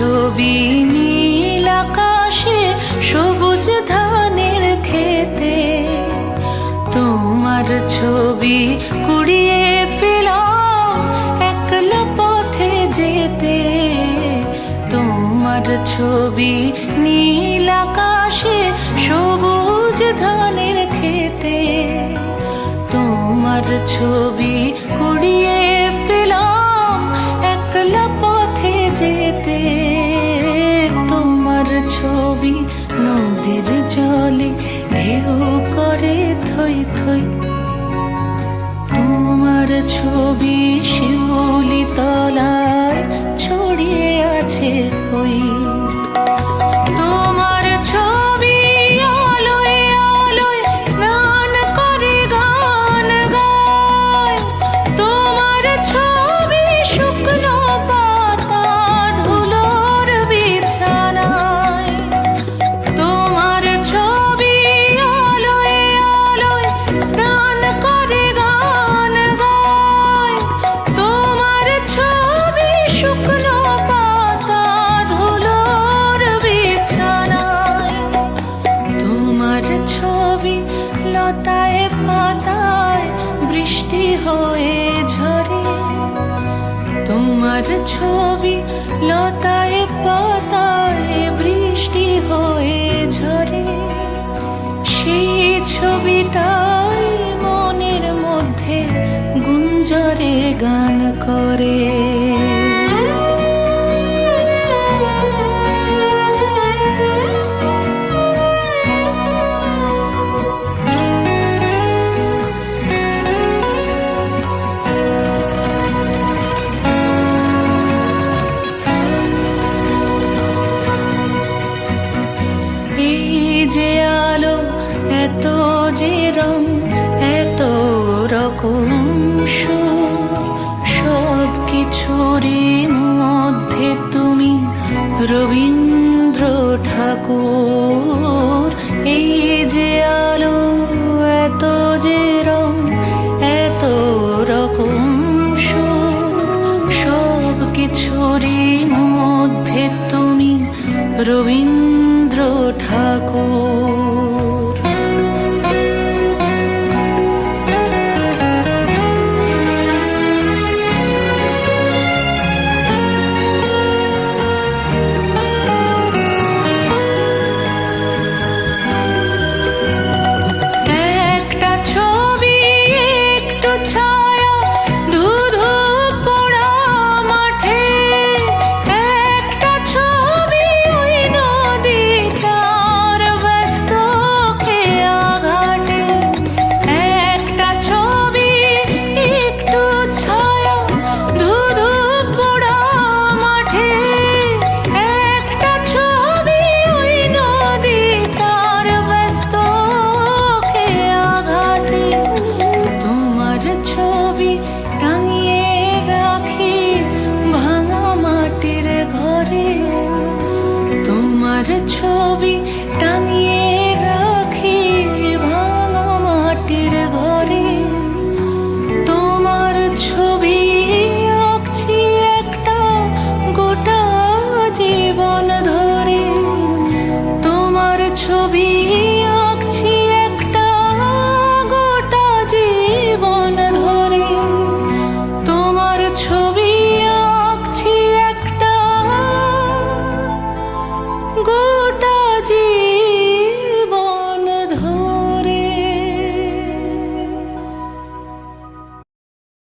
ছবি নীল আকাশে সবুজ ধানের খেতে, তোমার ছবি কুড়িয়ে পেলাম একলা পথে যেতে। তোমার ছবি নীল আকাশে সবুজ ধানের খেতে, তোমার ছবি কুড়িয়ে পেলাম একলা পথে যেতে। তোমার ছবি নদীর জলে ঢেউ করে থই থই, তোমার ছবি শিউলি তলায় ছড়িয়ে আছে কই। তোমার ছবি আলোয় আলোয় স্নান করে গান গায়, তোমার ছবি শুকনো পাতা ধুলোর বিছানায়। তোমার ছবি আলোয় আলোয় স্নান করে গান গায়, তোমার ছবি শুকনো পাতা ধুলোর বিছানায়। তোমার ছবি লতায় পাতায় বৃষ্টি হয়ে ঝরে, তোমার ছবি লতায় পাতায় বৃষ্টি হয়ে ঝরে। সেই ছবিটাই মনের মধ্যে গুঞ্জরে গান করে। যে আলো এত যে রং এত রকম সব কিছুরই মধ্যে তুমি রবীন্দ্র ঠাকুর। এই যে আলো এত যে রং এত রকম সব কিছুরই মধ্যে তুমি রবীন্দ্র ঠাকুর। একটা ছবি একটু ছায়া ধুধু পোড়া মাঠে, একটা ছবি ওই নদীটার ব্যস্ত খেয়া ঘাটে। একটা ছবি একটু ছায়া ধুধু পোড়া মাঠে, একটা ছবি ওই নদীটার ব্যস্ত খেয়া ঘাটে। তোমার ছবি টাঙিয়ে রাখি ভাঙা মাটির ঘরে, তোমার ছবি